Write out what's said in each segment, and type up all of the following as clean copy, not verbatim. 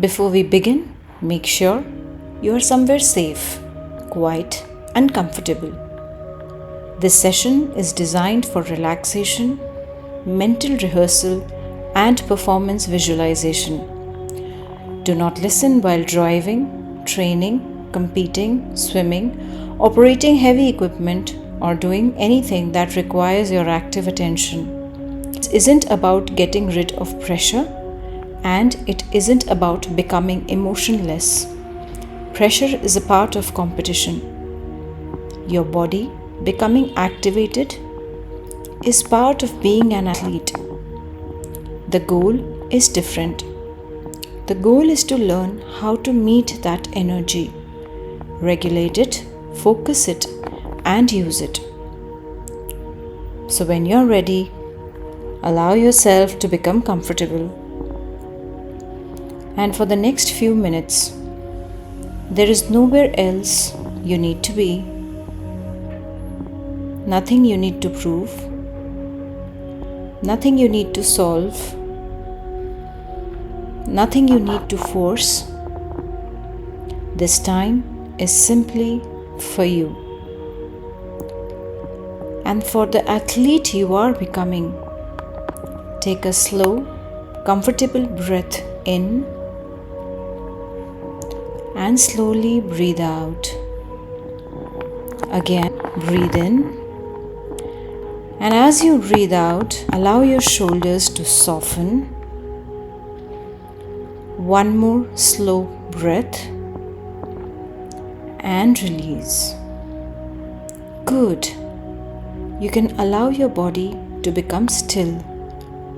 Before we begin, make sure you are somewhere safe, quiet, and comfortable. This session is designed for relaxation, mental rehearsal, and performance visualization. Do not listen while driving, training, competing, swimming, operating heavy equipment, or doing anything that requires your active attention. It isn't about getting rid of pressure, and it isn't about becoming emotionless. Pressure is a part of competition. Your body becoming activated is part of being an athlete. The goal is different. The goal is to learn how to meet that energy, regulate it, focus it, and use it. So when you're ready, allow yourself to become comfortable. And for the next few minutes, there is nowhere else you need to be. Nothing you need to prove. Nothing you need to solve. Nothing you need to force. This time is simply for you. And for the athlete you are becoming, take a slow, comfortable breath in and slowly breathe out. Again, breathe in. And as you breathe out, allow your shoulders to soften. One more slow breath and release. Good. You can allow your body to become still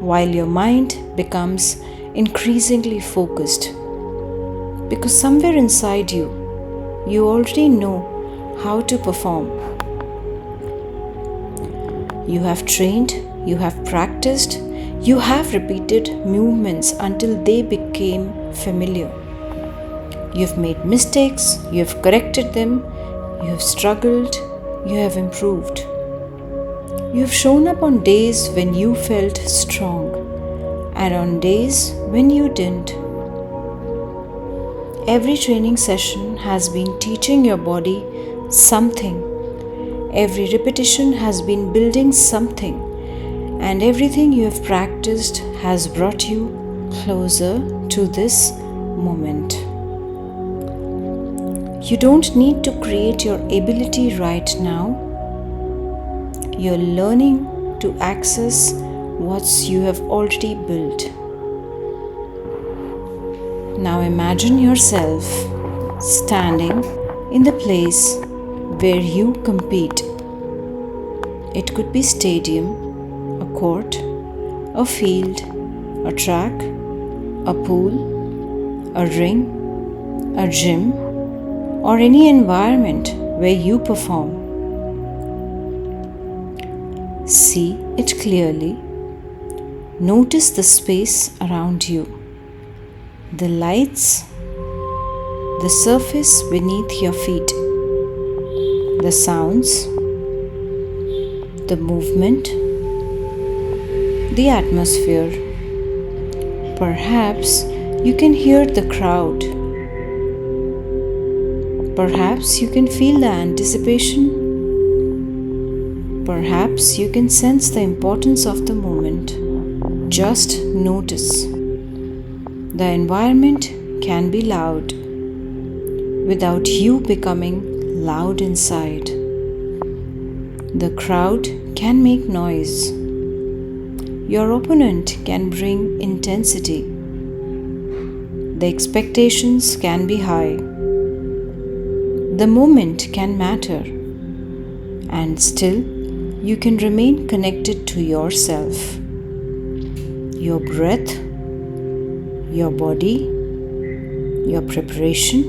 while your mind becomes increasingly focused. Because somewhere inside you, you already know how to perform. You have trained, you have practiced, you have repeated movements until they became familiar. You've made mistakes, you have corrected them, you have struggled, you have improved. You have shown up on days when you felt strong and on days when you didn't. Every training session has been teaching your body something. Every repetition has been building something, and everything you have practiced has brought you closer to this moment. You don't need to create your ability right now. You're learning to access what you have already built. Now imagine yourself standing in the place where you compete. It could be stadium, a court, a field, a track, a pool, a ring, a gym, or any environment where you perform. See it clearly. Notice the space around you. The lights, the surface beneath your feet, the sounds, the movement, the atmosphere. Perhaps you can hear the crowd. Perhaps you can feel the anticipation. Perhaps you can sense the importance of the moment. Just notice. The environment can be loud without you becoming loud inside. The crowd can make noise. Your opponent can bring intensity. The expectations can be high. The moment can matter. And still, you can remain connected to yourself, your breath, your body, your preparation,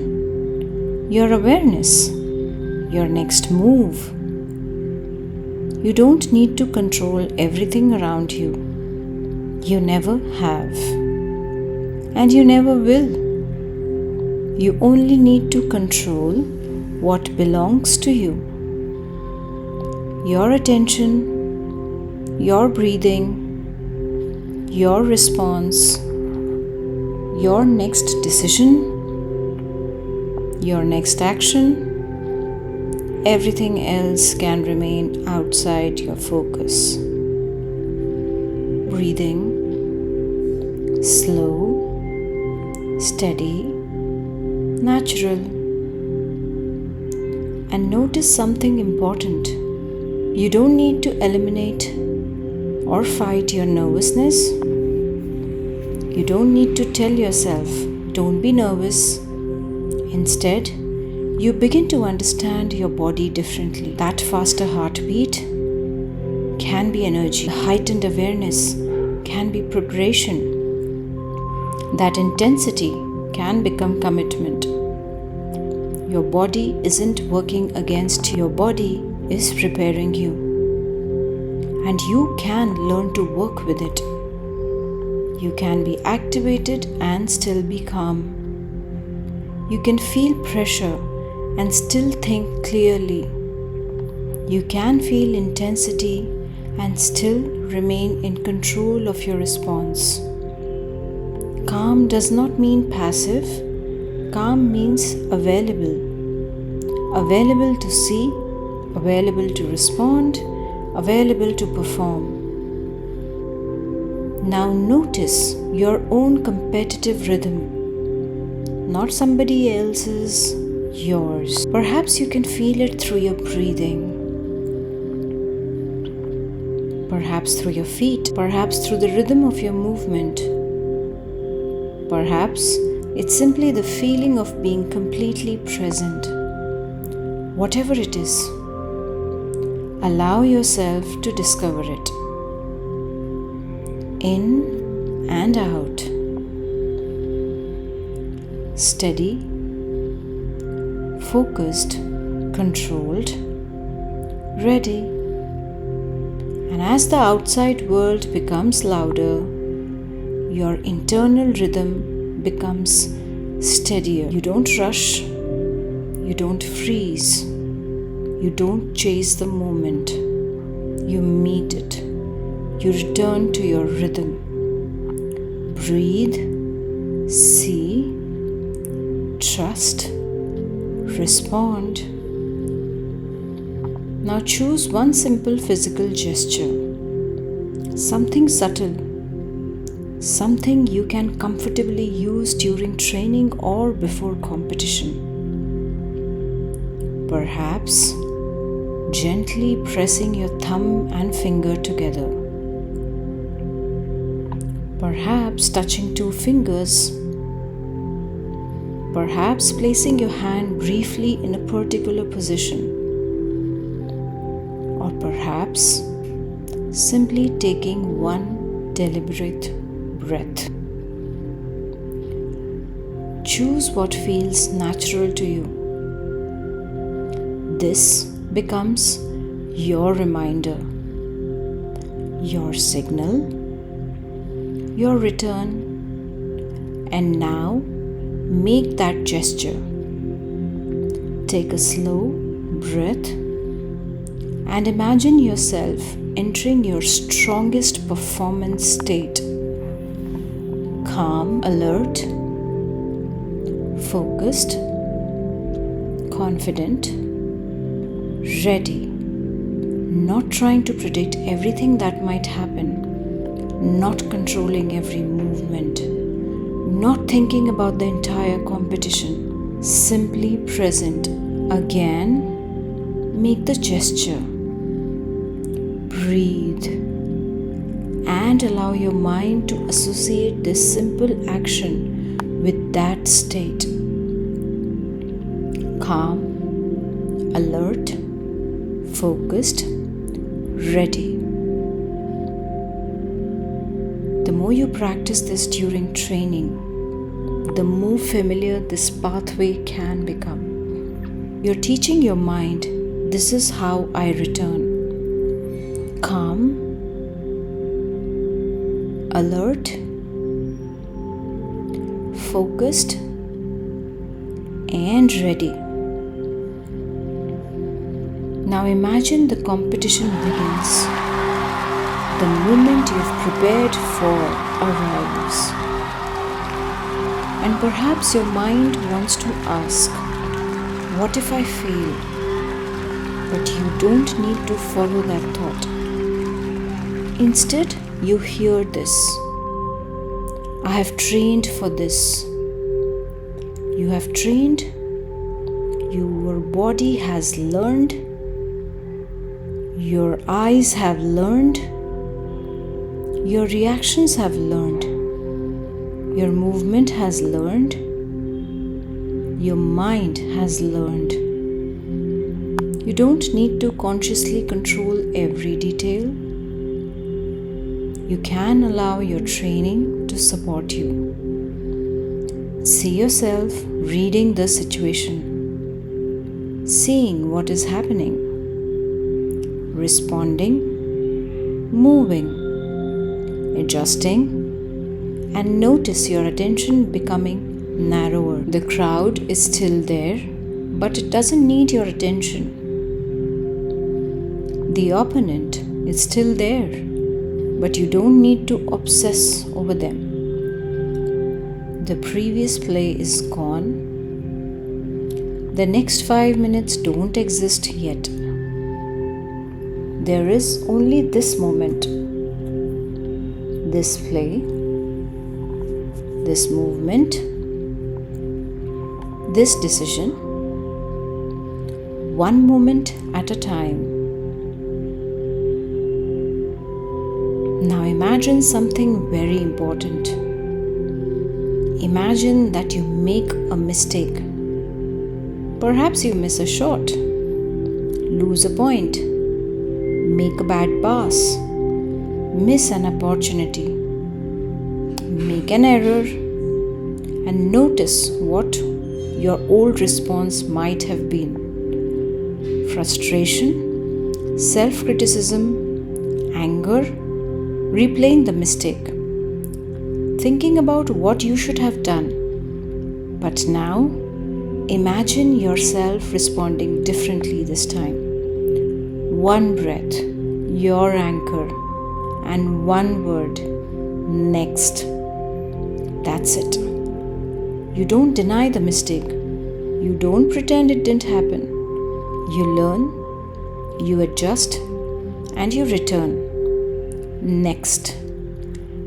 your awareness, your next move. You don't need to control everything around you. You never have. And you never will. You only need to control what belongs to you. Your attention, your breathing, your response, your next decision, your next action, everything else can remain outside your focus. Breathing, slow, steady, natural. And notice something important. You don't need to eliminate or fight your nervousness. You don't need to tell yourself, don't be nervous. Instead, you begin to understand your body differently. That faster heartbeat can be energy. Heightened awareness can be preparation. That intensity can become commitment. Your body isn't working against you. Your body is preparing you. And you can learn to work with it. You can be activated and still be calm. You can feel pressure and still think clearly. You can feel intensity and still remain in control of your response. Calm does not mean passive. Calm means available. Available to see, available to respond, available to perform. Now notice your own competitive rhythm, not somebody else's, yours. Perhaps you can feel it through your breathing, perhaps through your feet, perhaps through the rhythm of your movement. Perhaps it's simply the feeling of being completely present. Whatever it is, allow yourself to discover it. In and out. Steady, focused, controlled, ready. And as the outside world becomes louder, your internal rhythm becomes steadier. You don't rush, you don't freeze, you don't chase the moment. You meet it. You return to your rhythm. Breathe, see, trust, respond. Now choose one simple physical gesture, something subtle, something you can comfortably use during training or before competition. Perhaps gently pressing your thumb and finger together. Perhaps touching two fingers. Perhaps placing your hand briefly in a particular position. Or perhaps simply taking one deliberate breath. Choose what feels natural to you. This becomes your reminder, your signal, your return. And now make that gesture. Take a slow breath and imagine yourself entering your strongest performance state. Calm, alert, focused, confident, ready. Not trying to predict everything that might happen. Not controlling every movement, not thinking about the entire competition, simply present. Again, make the gesture. Breathe and allow your mind to associate this simple action with that state. Calm, alert, focused, ready. The more you practice this during training, the more familiar this pathway can become. You're teaching your mind, this is how I return. Calm, alert, focused, and ready. Now imagine the competition begins. The moment you've prepared for arrives. And perhaps your mind wants to ask, what if I fail? But you don't need to follow that thought. Instead, you hear this. I have trained for this. You have trained. Your body has learned. Your eyes have learned. Your reactions have learned. Your movement has learned. Your mind has learned. You don't need to consciously control every detail. You can allow your training to support you. See yourself reading the situation, seeing what is happening, responding, moving, adjusting, and notice your attention becoming narrower. The crowd is still there, but it doesn't need your attention. The opponent is still there, but you don't need to obsess over them. The previous play is gone. The next 5 minutes don't exist yet. There is only this moment, this play, this movement, this decision, one moment at a time. Now imagine something very important. Imagine that you make a mistake. Perhaps you miss a shot, lose a point, make a bad pass, miss an opportunity, make an error, and notice what your old response might have been. Frustration, self-criticism, anger, replaying the mistake, thinking about what you should have done. But now, imagine yourself responding differently this time. One breath, your anchor, and one word, next. That's it. You don't deny the mistake. You don't pretend it didn't happen. You learn, you adjust, and you return. Next.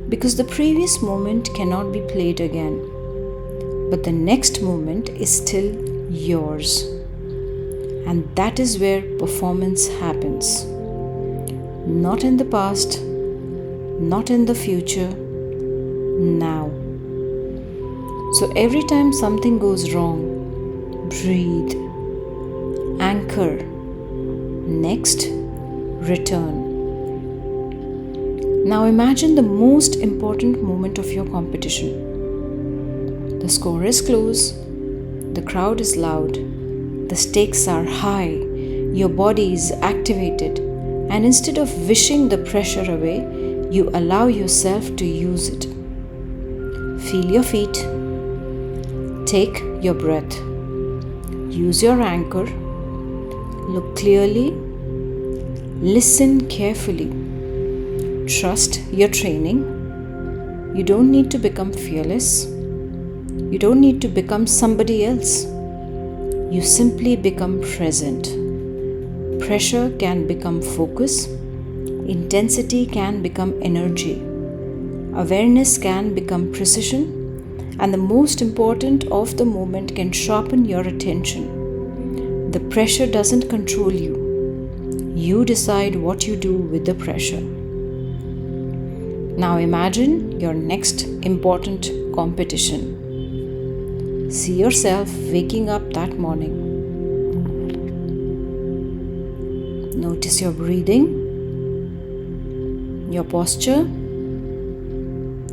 Because the previous moment cannot be played again, but the next moment is still yours. And that is where performance happens. Not in the past, not in the future, now. So every time something goes wrong, breathe, anchor, next, return. Now imagine the most important moment of your competition. The score is close, the crowd is loud, the stakes are high, your body is activated, and instead of wishing the pressure away, you allow yourself to use it. Feel your feet, take your breath, use your anchor, look clearly, listen carefully. Trust your training. You don't need to become fearless. You don't need to become somebody else. You simply become present. Pressure can become focus. Intensity can become energy. Awareness can become precision. And the most important of the moment can sharpen your attention. The pressure doesn't control you. You decide what you do with the pressure. Now imagine your next important competition. See yourself waking up that morning. Notice your breathing, your posture,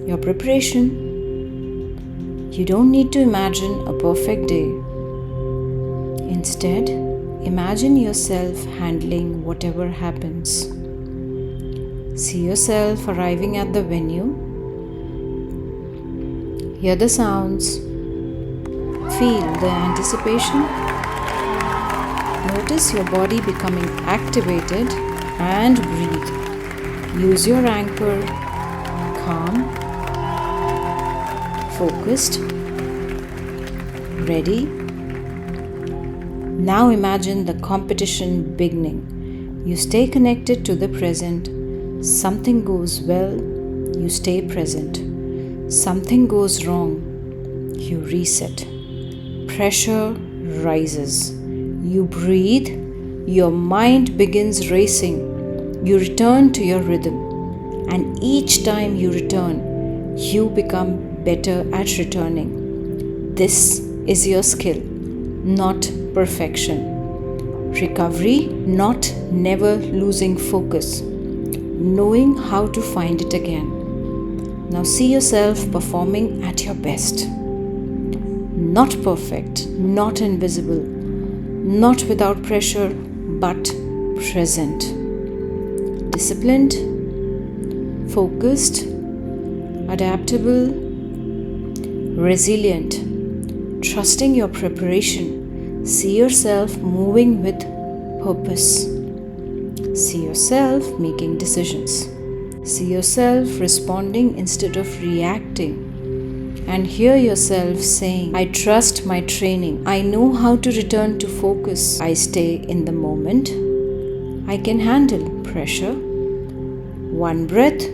your preparation. You don't need to imagine a perfect day. Instead, imagine yourself handling whatever happens. See yourself arriving at the venue. Hear the sounds. Feel the anticipation. Notice your body becoming activated and breathe. Use your anchor. Calm, focused, Ready? Now imagine the competition beginning. You stay connected to the present. Something goes well, you stay present. Something goes wrong, you reset. Pressure rises. You breathe. Your mind begins racing. You return to your rhythm. And each time you return, you become better at returning. This is your skill, not perfection. Recovery, not never losing focus. Knowing how to find it again. Now see yourself performing at your best. Not perfect, not invisible, not without pressure, but present. Disciplined, focused, adaptable, resilient, trusting your preparation. See yourself moving with purpose. See yourself making decisions. See yourself responding instead of reacting. And hear yourself saying, I trust my training. I know how to return to focus. I stay in the moment. I can handle pressure. One breath,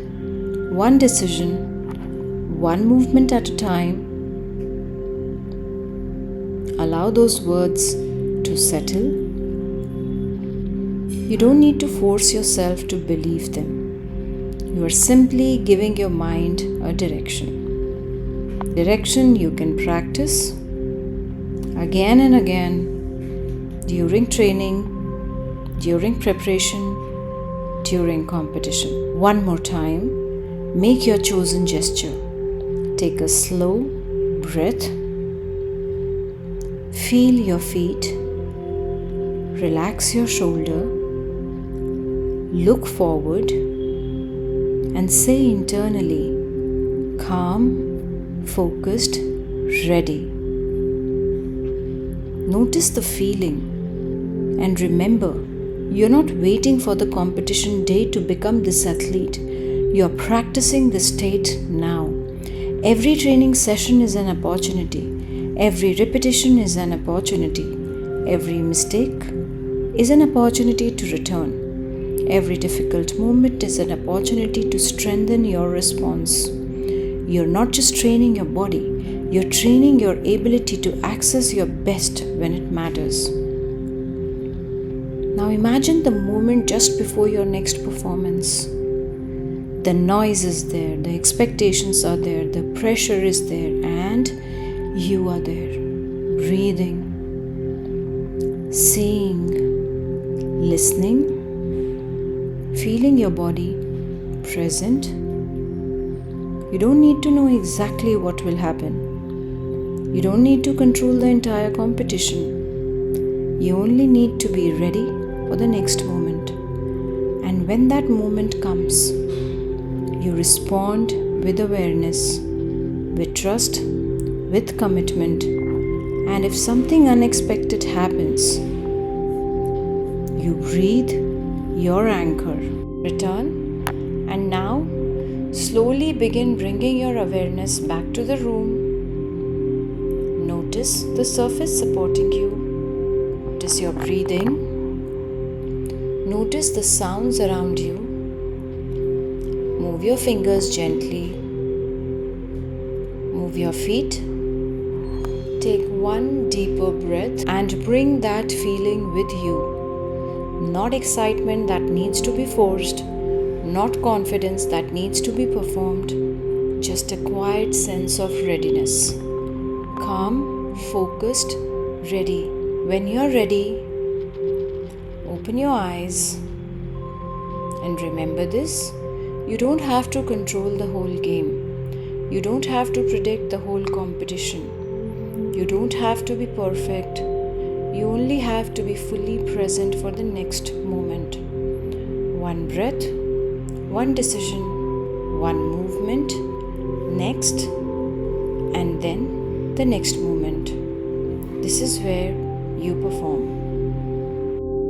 one decision, one movement at a time. Allow those words to settle. You don't need to force yourself to believe them. You are simply giving your mind a direction. Direction you can practice again and again during training, during preparation, during competition. One more time, make your chosen gesture. Take a slow breath. Feel your feet. Relax your shoulder. Look forward and say internally, calm, focused, ready. Notice the feeling and remember, you're not waiting for the competition day to become this athlete. You're practicing this state now. Every training session is an opportunity. Every repetition is an opportunity. Every mistake is an opportunity to return. Every difficult moment is an opportunity to strengthen your response. You're not just training your body, you're training your ability to access your best when it matters. Now imagine the moment just before your next performance. The noise is there, the expectations are there, the pressure is there, and you are there, breathing, seeing, listening, feeling your body, present. You don't need to know exactly what will happen. You don't need to control the entire competition. You only need to be ready for the next moment. And when that moment comes, you respond with awareness, with trust, with commitment. And if something unexpected happens, you breathe your anchor. Return, and now slowly begin bringing your awareness back to the room. Notice the surface supporting you. Notice your breathing. Notice the sounds around you. Move your fingers gently. Move your feet. Take one deeper breath and bring that feeling with you. Not excitement that needs to be forced. Not confidence that needs to be performed, just a quiet sense of readiness. Calm, focused, ready. When you're ready, open your eyes and remember this, you don't have to control the whole game. You don't have to predict the whole competition. You don't have to be perfect. You only have to be fully present for the next moment. One breath, one decision, one movement, next, and then the next moment. This is where you perform.